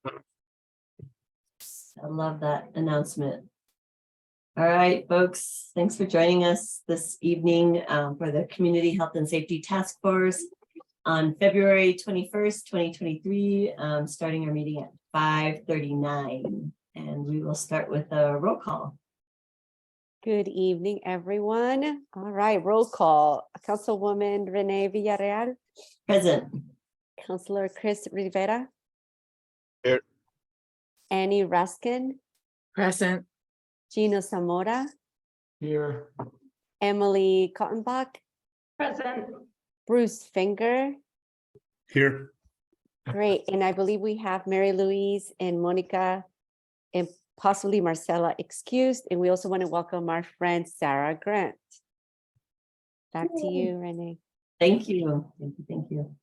I love that announcement. All right, folks, thanks for joining us this evening for the Community Health and Safety Task Force on February 21st, 2023, starting our meeting at 5:39. And we will start with a roll call. Good evening, everyone. All right, roll call. Councilwoman Renee Villarreal, Present. Councilor Chris Rivera. Here. Annie Raskin, Present. Gino Zamora, Here. Emily Cottonbach, Present. Bruce Finger. Here. Great, and I believe we have Mary Louise and Monica and possibly Marcella excused. And we also want to welcome our friend Sarah Grant. Back to you, Renee. Thank you. Thank you. Thank you.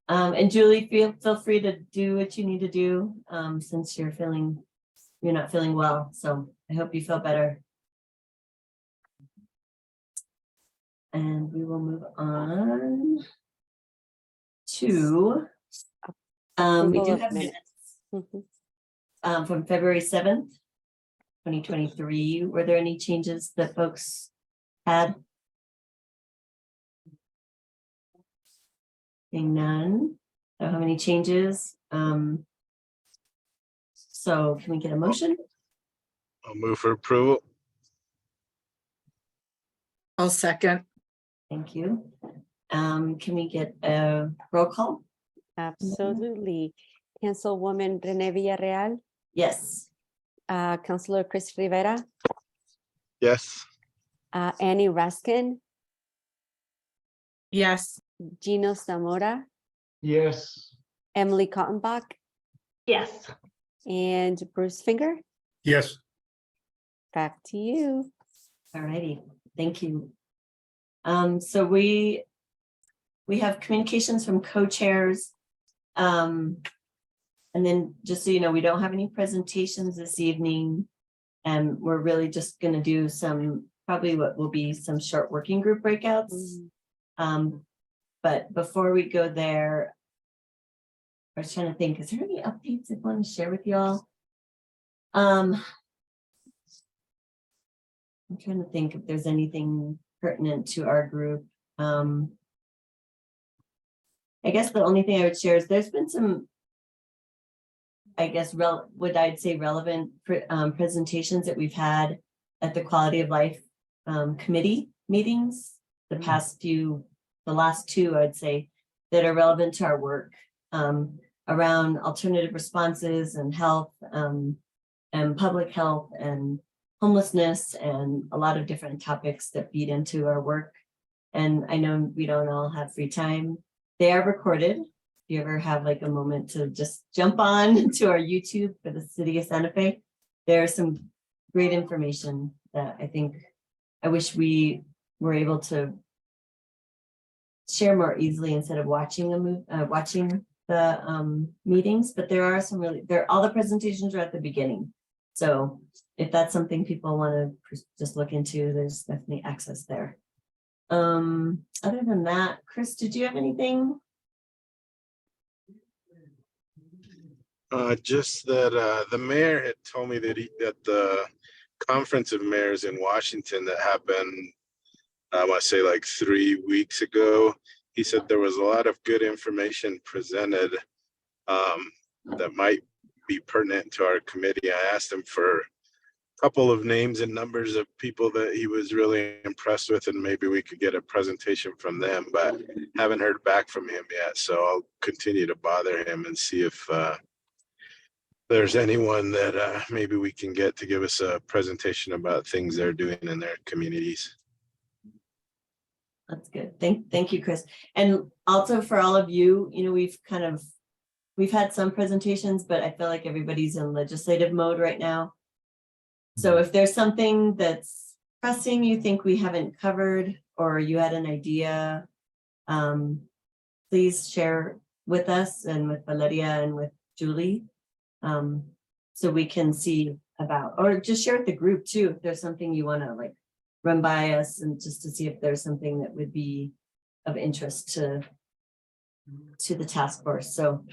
And Julie, feel free to do what you need to do since you're not feeling well. So I hope you feel better. And we will move on to, we Approval do of have minutes. minutes Mhm. from February 7th, 2023. Were there any changes that folks had? Seeing none. Don't have any changes. So can we get a motion? I'll move for approval. I'll second. Thank you. Can we get a roll call? Absolutely. Councilwoman Renee Villarreal, Yes. Councilor Chris Rivera, Yes. Annie Raskin, Yes. Gino Zamora, Yes. Emily Cottonbach, Yes. and Bruce Finger. Yes. Back to you. All righty. Thank you. So we have communications from co-chairs. And then just so you know, we don't have any presentations this evening. And we're really just going to do probably what will be some short working group breakouts. But before we go there, I was trying to think, is there any updates I want to share with y'all? I'm trying to think if there's anything pertinent to our group. I guess the only thing I would share is there's been some, I guess, relevant presentations that we've had at the Quality of Life Committee meetings, the last two, I'd say, that are relevant to our work around alternative responses and health and public health and homelessness and a lot of different topics that feed into our work. And I know we don't all have free time. They are recorded. If you ever have like a moment to just jump on to our YouTube for the city of Santa Fe, there's some great information that I wish we were able to share more easily instead of watching the meetings. But there are some all the presentations are at the beginning. So if that's something people want to just look into, there's definitely access there. Other than that, Chris, did you have anything? Just that the mayor had told me that at the conference of mayors in Washington that happened, I want to say like 3 weeks ago, he said there was a lot of good information presented that might be pertinent to our committee. I asked him for a couple of names and numbers of people that he was really impressed with, and maybe we could get a presentation from them, but haven't heard back from him yet. So I'll continue to bother him and see if there's anyone that maybe we can get to give us a presentation about things they're doing in their communities. That's good. Thank you, Chris. And also for all of you, we've had some presentations, but I feel like everybody's in legislative mode right now. So if there's something that's pressing you think we haven't covered, or you had an idea, please share with us and with Valeria and with Julie, so we can see about, or just share with the group too, if there's something you want to like run by us, and just to see if there's something that would be of interest to the task force. So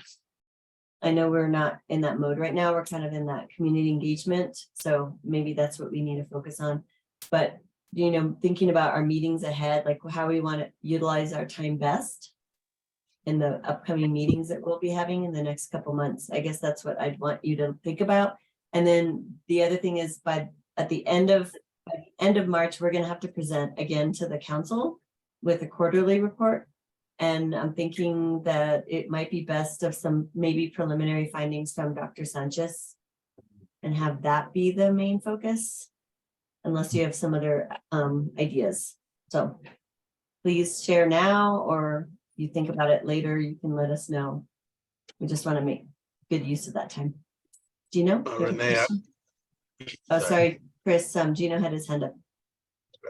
I know we're not in that mode right now. We're kind of in that community engagement. So maybe that's what we need to focus on. But, you know, thinking about our meetings ahead, like how we want to utilize our time best in the upcoming meetings that we'll be having in the next couple months. I guess that's what I'd want you to think about. And then the other thing is by the end of March, we're going to have to present again to the council with a quarterly report. And I'm thinking that it might be best of some maybe preliminary findings from Dr. Sanchez and have that be the main focus, unless you have some other ideas. So please share now, or you think about it later, you can let us know. We just want to make good use of that time. Gino? you have a Renee, question? Oh, sorry, Chris, Gino had his hand up.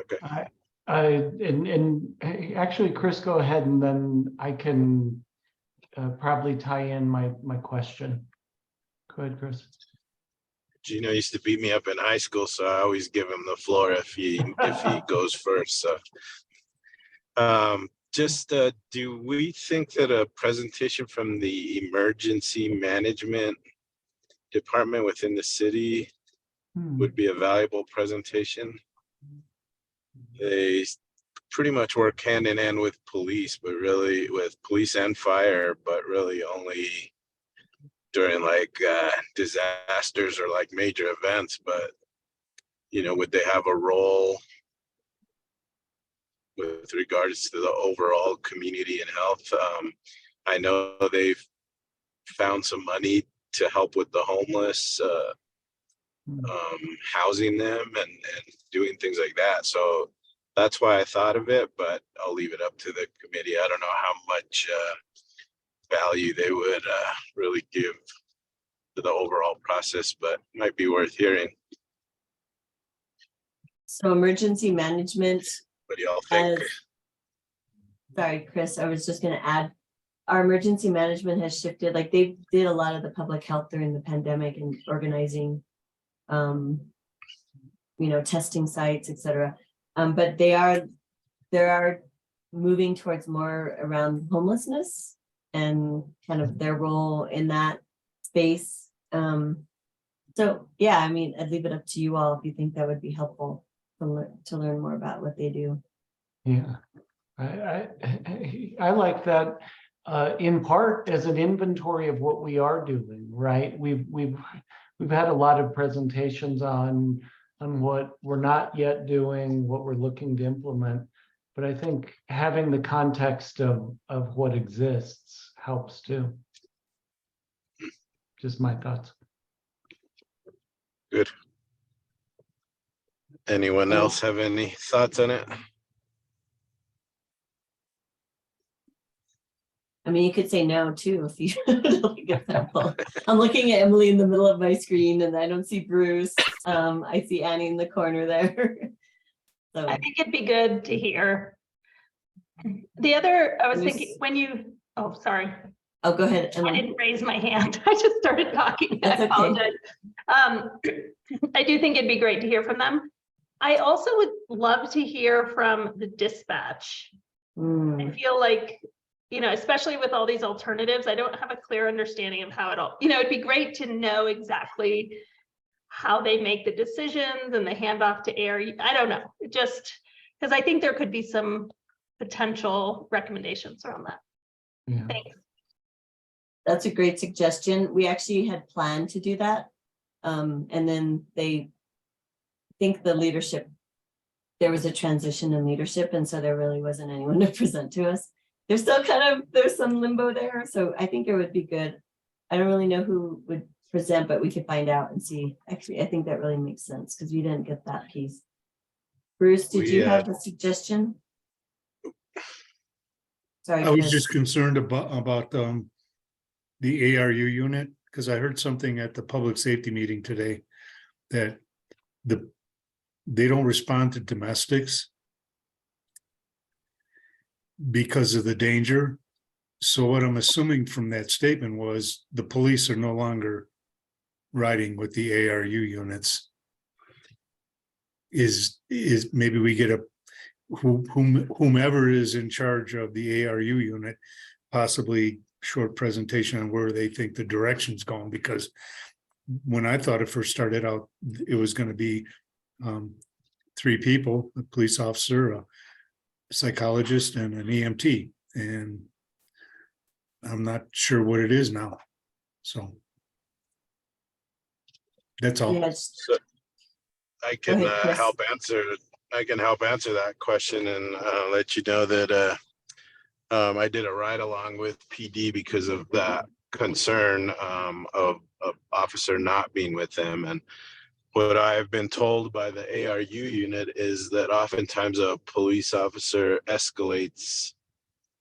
Okay. and actually, Chris, go ahead and then I can probably tie in my question. Go ahead, Chris. Gino used to beat me up in high school, so I always give him the floor if he goes first. So, do we think that a presentation from the emergency management department within the city would be a valuable presentation? They pretty much work hand in hand with police, but really with police and fire, but really only during like disasters or like major events. But, you know, would they have a role with regards to the overall community and health? I know they've found some money to help with the homeless, housing them and doing things like that. So that's why I thought of it, but I'll leave it up to the committee. I don't know how much value they would really give to the overall process, but might be worth hearing. So emergency management, What do y'all think? sorry, Chris, I was just gonna add, our emergency management has shifted, like they did a lot of the public health during the pandemic and organizing, you know, testing sites, et cetera. But they are moving towards more around homelessness and kind of their role in that space. So yeah, I mean, I'd leave it up to you all if you think that would be helpful to learn more about what they do. Yeah, I like that in part as an inventory of what we are doing, right? We've had a lot of presentations on what we're not yet doing, what we're looking to implement. But I think having the context of what exists helps too. Just my thoughts. Good. Anyone else have any thoughts on it? I mean, you could say no too if you like example. I'm looking at Emily in the middle of my screen and I don't see Bruce. I see Annie in the corner there. So I think it'd be good to hear. The other, I was Bruce. thinking when you, oh, sorry, oh, go ahead, I Emily. didn't raise my hand. I just started talking. I That's okay. apologize. I do think it'd be great to hear from them. I also would love to hear from the dispatch. I feel like, you know, especially with all these alternatives, I don't have a clear understanding of how it all, you know, it'd be great to know exactly how they make the decisions and the handoff to air. I don't know, just because I think there could be some potential recommendations around that. Yeah. Thanks. That's a great suggestion. We actually had planned to do that. And then they think the leadership, there was a transition in leadership. And so there really wasn't anyone to present to us. There's still there's some limbo there. So I think it would be good. I don't really know who would present, but we could find out and see. Actually, I think that really makes sense because we didn't get that piece. Bruce, did you have a suggestion? Sorry, I was Chris. just concerned about the ARU unit, because I heard something at the public safety meeting today that they don't respond to domestics because of the danger. So what I'm assuming from that statement was the police are no longer riding with the ARU units. Is maybe we get whomever is in charge of the ARU unit possibly short presentation on where they think the direction's going, because when I thought it first started out, it was going to be 3 people, a police officer, a psychologist, and an EMT. And I'm not sure what it is now. So that's all. Yes, So I can ahead, Chris. I can help answer that question and let you know that I did a ride along with PD because of that concern of officer not being with them. And what I've been told by the ARU unit is that oftentimes a police officer escalates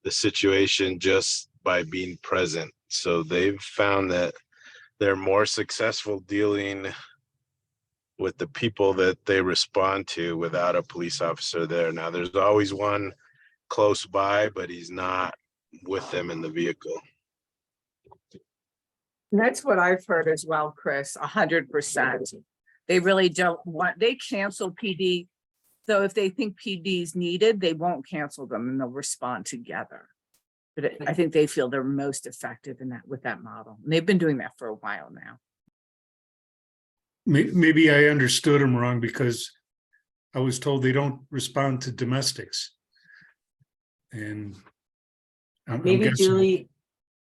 the situation just by being present. So they've found that they're more successful dealing with the people that they respond to without a police officer there. Now, there's always one close by, but he's not with them in the vehicle. And that's what I've heard as well, Chris, 100%. They really don't want, they cancel PD. So if they think PD is needed, they won't cancel them and they'll respond together. But I think they feel they're most effective in that with that model. And they've been doing that for a while now. Maybe I understood them wrong, because I was told they don't respond to domestics. And I'm Maybe guessing-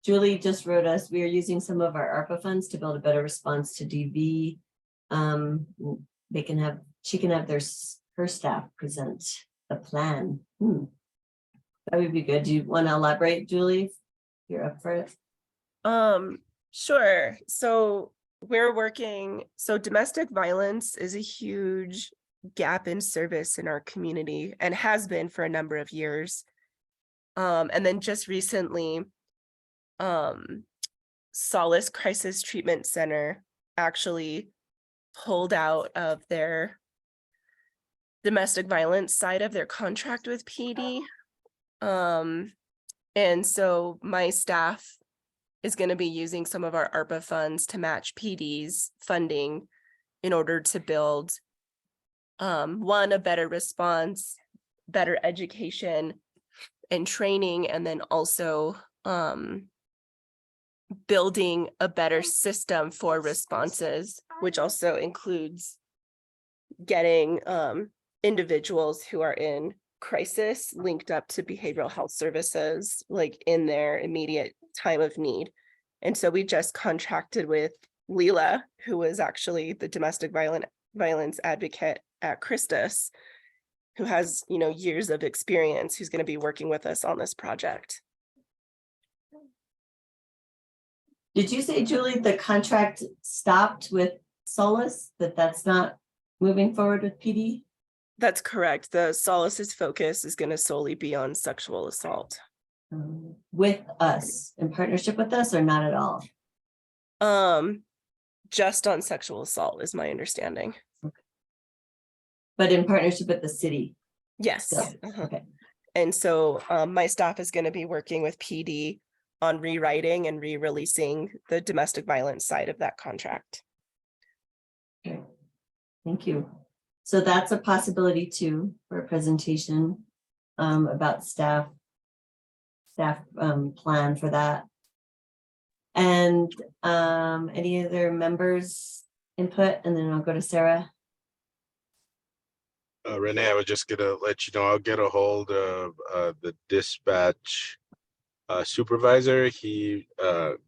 Julie just wrote us, we are using some of our ARPA funds to build a better response to DV. They can have, she can have her staff present a plan. That would be good. Do you want to elaborate, Julie? You're up for it. Sure. So we're working, so domestic violence is a huge gap in service in our community and has been for a number of years. And then just recently, Solace Crisis Treatment Center actually pulled out of their domestic violence side of their contract with PD. And so my staff is going to be using some of our ARPA funds to match PD's funding in order to build one, a better response, better education and training, and then also building a better system for responses, which also includes getting individuals who are in crisis linked up to behavioral health services, like in their immediate time of need. And so we just contracted with Leela, who was actually the domestic violence advocate at Christus, who has, years of experience, who's going to be working with us on this project. Did you say, Julie, the contract stopped with Solace, that's not moving forward with PD? That's correct. The Solace's focus is going to solely be on sexual assault. With us, in partnership with us, or not at all? Just on sexual assault is my understanding. But in partnership with the city? Yes. So, Uh-huh. okay. And so my staff is going to be working with PD on rewriting and re-releasing the domestic violence side of that contract. Okay. Thank you. So that's a possibility too, for a presentation about staff plan for that. And any other members input, and then I'll go to Sarah. Renee, I was just gonna let you know, I'll get a hold of the dispatch supervisor. He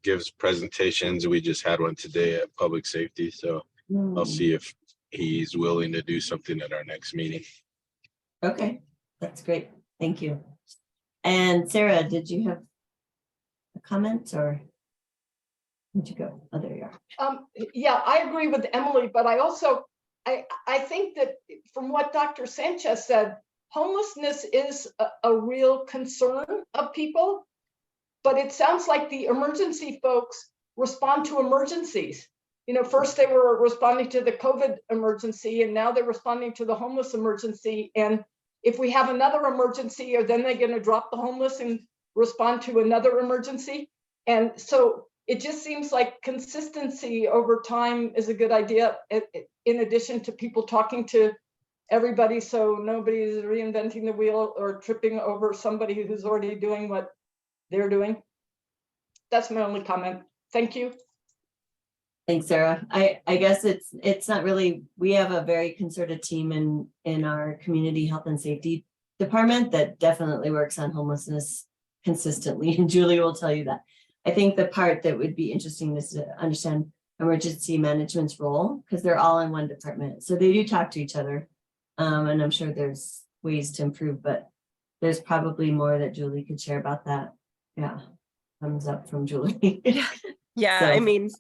gives presentations. We just had one today at Public Safety, so I'll see if he's willing to do something at our next meeting. Okay, that's great. Thank you. And Sarah, did you have a comment, or where'd you go? Oh, there you are. Yeah, I agree with Emily, but I also, I think that from what Dr. Sanchez said, homelessness is a real concern of people, but it sounds like the emergency folks respond to emergencies. First they were responding to the COVID emergency, and now they're responding to the homeless emergency. And if we have another emergency, are then they're going to drop the homeless and respond to another emergency? And so it just seems like consistency over time is a good idea, in addition to people talking to everybody, so nobody's reinventing the wheel or tripping over somebody who's already doing what they're doing. That's my only comment. Thank you. Thanks, Sarah. I guess it's not really, we have a very concerted team in our community health and safety department that definitely works on homelessness consistently, and Julie will tell you that. I think the part that would be interesting is to understand emergency management's role, because they're all in one department, so they do talk to each other. And I'm sure there's ways to improve, but there's probably more that Julie could share about that. Yeah, thumbs up from Julie. Yeah, I So- mean,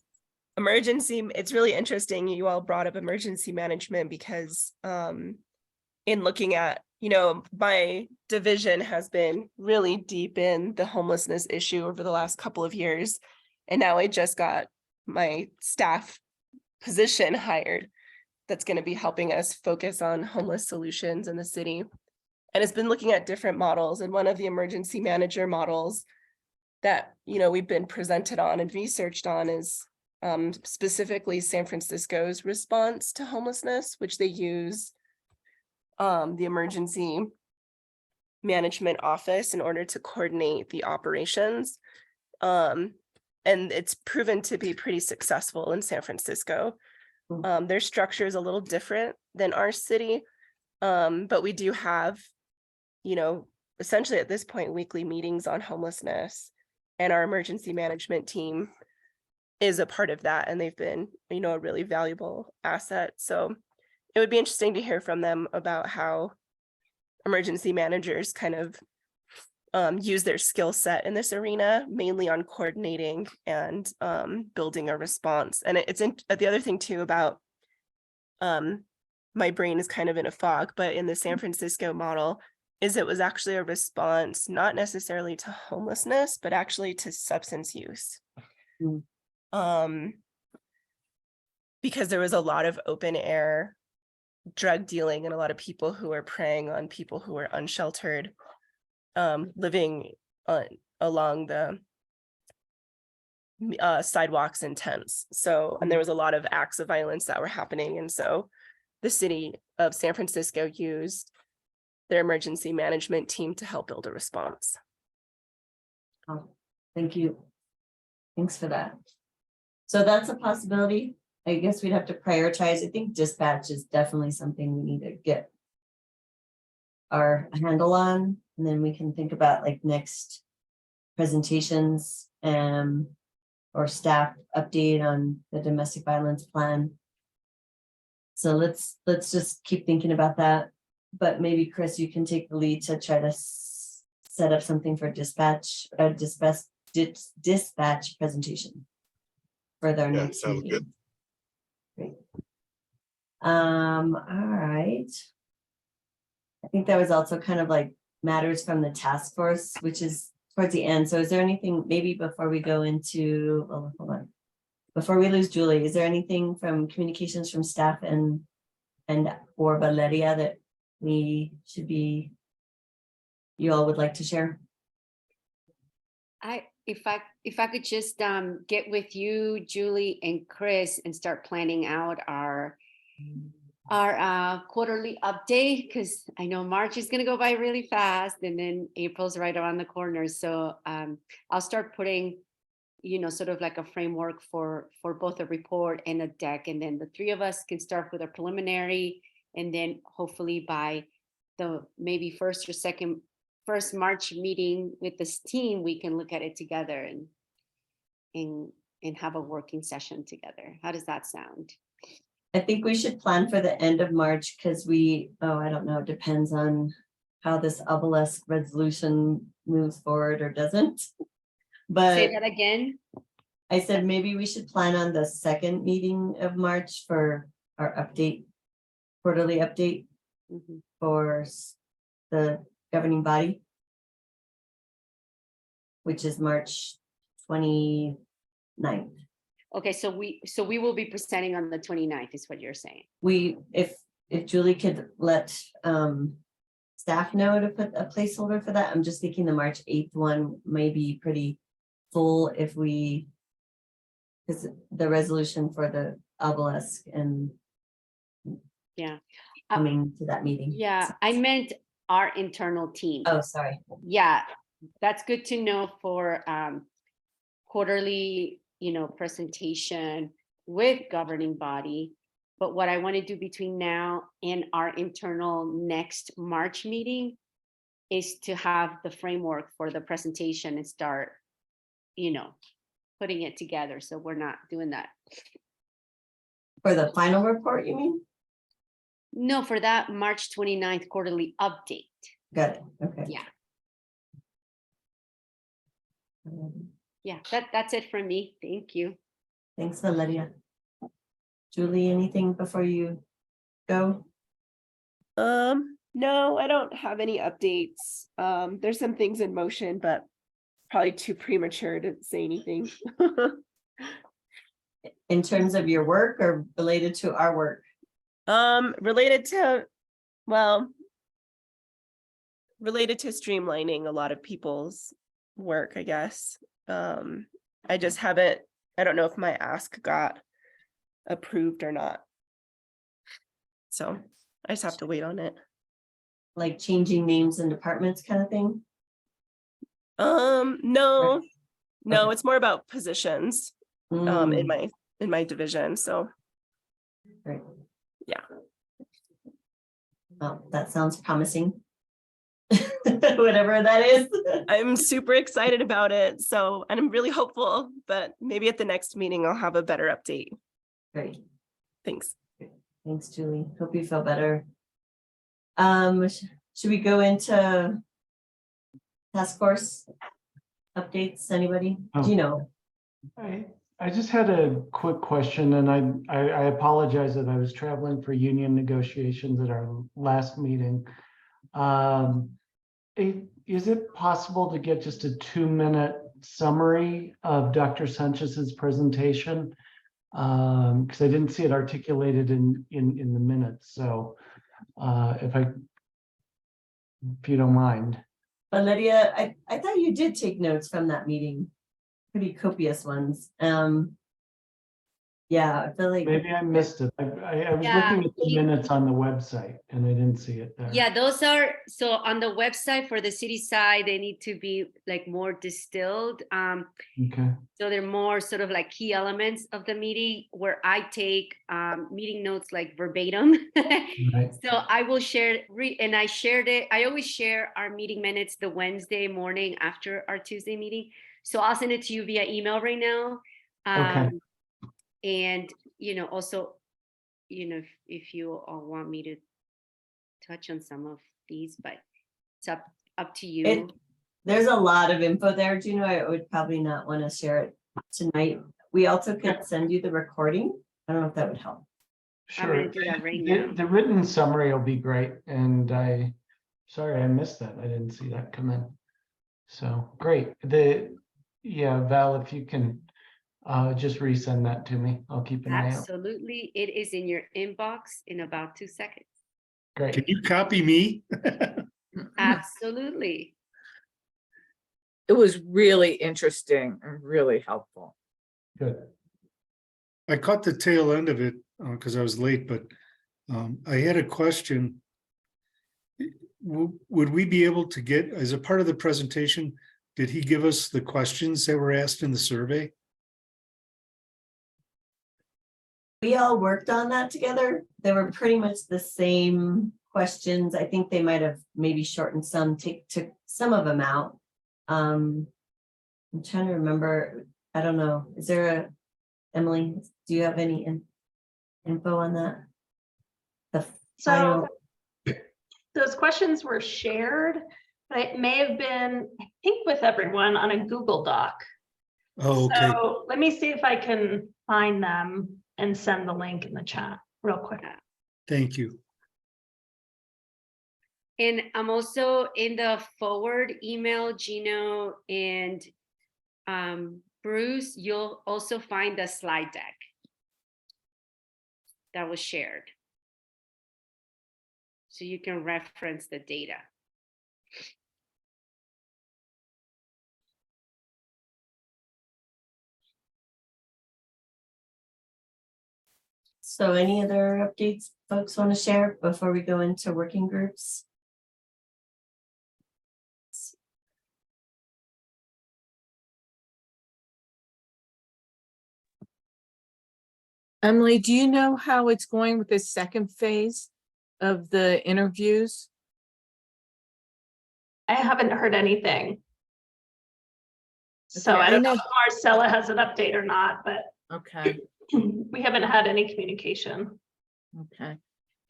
emergency, it's really interesting. You all brought up emergency management because in looking at, my division has been really deep in the homelessness issue over the last couple of years. And now I just got my staff position hired that's going to be helping us focus on homeless solutions in the city. And it's been looking at different models, and one of the emergency manager models that, we've been presented on and researched on is specifically San Francisco's response to homelessness, which they use the emergency management office in order to coordinate the operations. And it's proven to be pretty successful in San Francisco. Their structure is a little different than our city, but we do have, essentially at this point, weekly meetings on homelessness, and our emergency management team is a part of that, and they've been, a really valuable asset. So it would be interesting to hear from them about how emergency managers kind of use their skill set in this arena, mainly on coordinating and building a response. And the other thing too about my brain is kind of in a fog, but in the San Francisco model is it was actually a response, not necessarily to homelessness, but actually to substance use. Because there was a lot of open air drug dealing and a lot of people who are preying on people who are unsheltered, living along the sidewalks and tents. So, and there was a lot of acts of violence that were happening. And so the city of San Francisco used their emergency management team to help build a response. Oh, thank you. Thanks for that. So that's a possibility. I guess we'd have to prioritize. I think dispatch is definitely something we need to get our handle on, and then we can think about like next presentations or staff update on the domestic violence plan. So let's just keep thinking about that. But maybe Chris, you can take the lead to try to set up something for dispatch presentation for their Yeah, next sounds meeting. good. Great. All right. I think that was also kind of like matters from the task force, which is towards the end. So is there anything, maybe before we go into, oh, hold on. Before we lose Julie, is there anything from communications from staff and or Valeria that we should be, you all would like to share? If I could just get with you, Julie and Chris, and start planning out our quarterly update, because I know March is going to go by really fast, and then April's right around the corner. So I'll start putting, sort of like a framework for both a report and a deck, and then the three of us can start with a preliminary, and then hopefully by the maybe first March meeting with this team, we can look at it together and have a working session together. How does that sound? I think we should plan for the end of March because I don't know, it depends on how this obelisk resolution moves forward or doesn't. Say But that again. I said maybe we should plan on the second meeting of March for our quarterly update Mhm. for the governing body, which is March 29th. Okay, so we will be presenting on the 29th is what you're saying. If Julie could let staff know to put a placeholder for that. I'm just thinking the March 8th one may be pretty full because the resolution for the obelisk and Yeah. coming to that meeting. Yeah, I meant our internal team. Oh, sorry. Yeah, that's good to know for quarterly, presentation with governing body. But what I want to do between now and our internal next March meeting is to have the framework for the presentation and start, putting it together. So we're not doing that. For the final report, you mean? No, for that March 29th quarterly update. Got it, okay. Yeah. Um, Yeah, that's it from me. Thank you. Thanks, Valeria. Julie, anything before you go? No, I don't have any updates. There's some things in motion, but probably too premature to say anything. In terms of your work or related to our work? Related to, well, related to streamlining a lot of people's work, I guess. I just haven't, I don't know if my ask got approved or not. So I just have to wait on it. Like changing names and departments kind of thing? No, Okay. it's more about positions Mm, in my division. So great. yeah. Well, that sounds promising. Whatever that is. I'm super excited about it. So, and I'm really hopeful, but maybe at the next meeting, I'll have a better update. Great. Thanks. Thanks, Julie. Hope you feel better. Should we go into task force updates? Anybody? Oh. Do you know? I just had a quick question, and I apologize that I was traveling for union negotiations at our last meeting. Is it possible to get just a 2-minute summary of Dr. Sanchez's presentation? Because I didn't see it articulated in the minutes. So if you don't mind. But Lydia, I thought you did take notes from that meeting. Pretty copious ones. Yeah, I feel like. Maybe I missed it. I was Yeah, looking at the minutes on the website and I didn't see it there. Yeah, those are, so on the website for the city side, they need to be like more distilled. Okay, So they're more sort of like key elements of the meeting where I take meeting notes like verbatim. right. So I will share, and I shared it. I always share our meeting minutes the Wednesday morning after our Tuesday meeting. So I'll send it to you via email right now. Okay. And, also, if you all want me to touch on some of these, but it's up to you. There's a lot of info there, Juno. I would probably not want to share it tonight. We also could send you the recording. I don't know if that would help. I'm gonna Sure. do that right now. The written summary will be great. And sorry, I missed that. I didn't see that come in. So great. Val, if you can just resend that to me, I'll keep an eye out. Absolutely. It is in your inbox in about 2 seconds. Can Great. you copy me? Absolutely. It was really interesting and really helpful. Good. I caught the tail end of it because I was late, but I had a question. Would we be able to get, as a part of the presentation, did he give us the questions that were asked in the survey? We all worked on that together. They were pretty much the same questions. I think they might have maybe shortened some, took some of them out. I'm trying to remember. I don't know. Is there Emily, do you have any info on that? The final. So those questions were shared, but it may have been, I think, with everyone on a Google Doc. Oh, okay. So let me see if I can find them and send the link in the chat real quick. Thank you. And I'm also in the forward email, Gino and Bruce, you'll also find the slide deck that was shared. So you can reference the data. So any other updates folks want to share before we go into working groups? Emily, do you know how it's going with the second phase of the interviews? I haven't heard anything. So Okay, I I don't know know- if Marcella has an update or not, but Okay, we haven't had any communication. okay.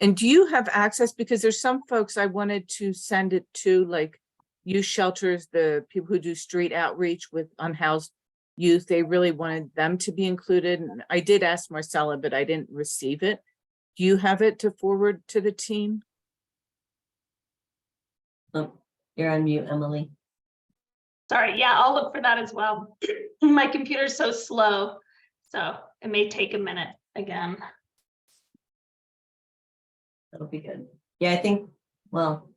And do you have access? Because there's some folks I wanted to send it to, like youth shelters, the people who do street outreach with unhoused youth. They really wanted them to be included. And I did ask Marcella, but I didn't receive it. Do you have it to forward to the team? Oh, you're on mute, Emily. Sorry, yeah, I'll look for that as well. My computer's so slow, so it may take a minute again. That'll be good. Yeah, I think, well,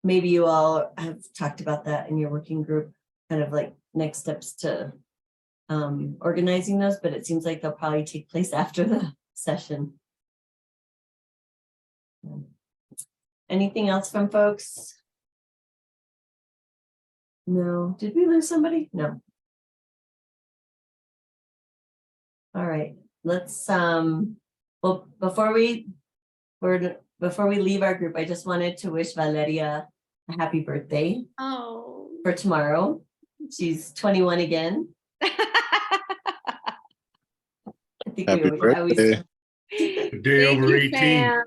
maybe you all have talked about that in your working group, kind of like next steps to organizing those, but it seems like they'll probably take place after the session. Anything else from folks? No. Did we lose somebody? No. All right, let's well, before we leave our group, I just wanted to wish Valeria a happy birthday Oh. for tomorrow. She's 21 again. I think Happy birthday. A day over 18.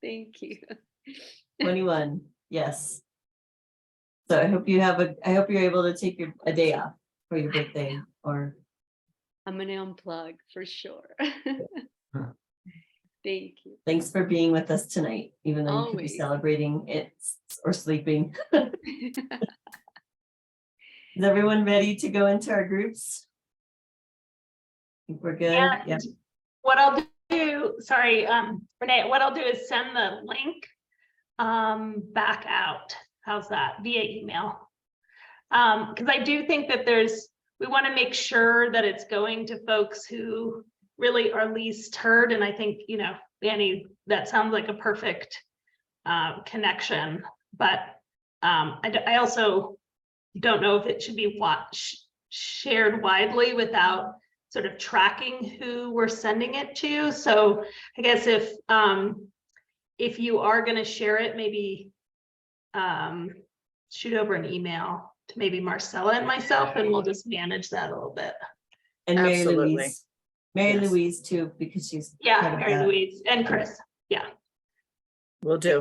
Thank you. 21, yes. So I hope you're able to take a day off for your birthday, or I'm gonna unplug for sure. Thank you. thanks for being with us tonight, even though you could be Always. celebrating it or sleeping. Is everyone ready to go into our groups? Think we're good? And Yeah. what I'll do, sorry, Renee, what I'll do is send the link back out. How's that? Via email. Because I do think that we want to make sure that it's going to folks who really are least heard. And I think, Annie, that sounds like a perfect connection. But I also don't know if it should be shared widely without sort of tracking who we're sending it to. So I guess if you are going to share it, maybe shoot over an email to maybe Marcella and myself, and we'll just manage that a little bit. And Mary Absolutely. Louise. Mary Yes. Louise too, because she's. Yeah, part of Mary that. Louise and Chris. Will do.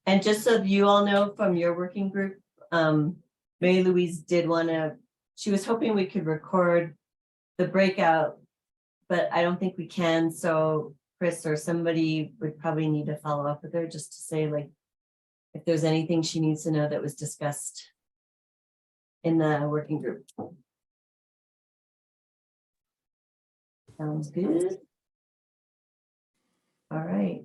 And just so you all know from your working group, Mary Louise she was hoping we could record the breakout, but I don't think we can. So Chris or somebody would probably need to follow up with her just to say, like, if there's anything she needs to know that was discussed in the working group. Sounds good. All right.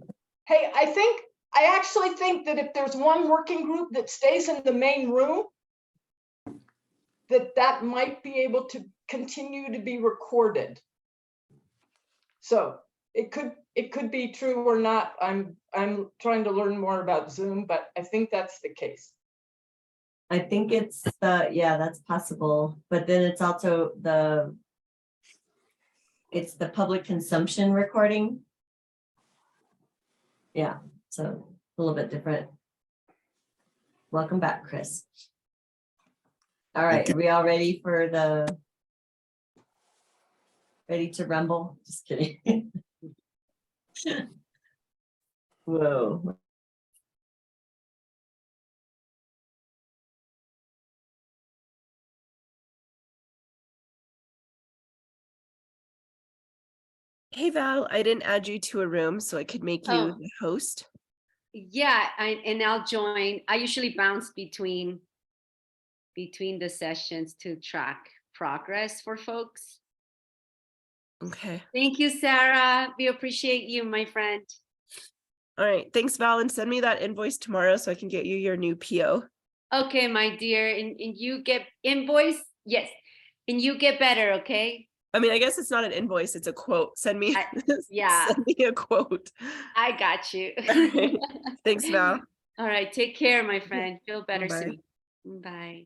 Hey, I actually think that if there's one working group that stays in the main room, that might be able to continue to be recorded. So it could be true or not. I'm trying to learn more about Zoom, but I think that's the case. I think it's yeah, that's possible, but then it's also the public consumption recording. Yeah, so a little bit different. Welcome back, Chris. All right, are we all ready ready to rumble? Just kidding. Whoa. Hey Val, I didn't add you to a room so I could make you Oh. the host. Yeah, and I'll join. I usually bounce between the sessions to track progress for folks. Okay. Thank you, Sarah. We appreciate you, my friend. All right. Thanks, Val. And send me that invoice tomorrow so I can get you your new PO. Okay, my dear, and you get invoice? Yes, and you get better, okay? I mean, I guess it's not an invoice, it's a quote. Send me, yeah. send me a quote. I got you. All right. Thanks, Val. All right, take care, my friend. Feel better Bye. soon. Bye.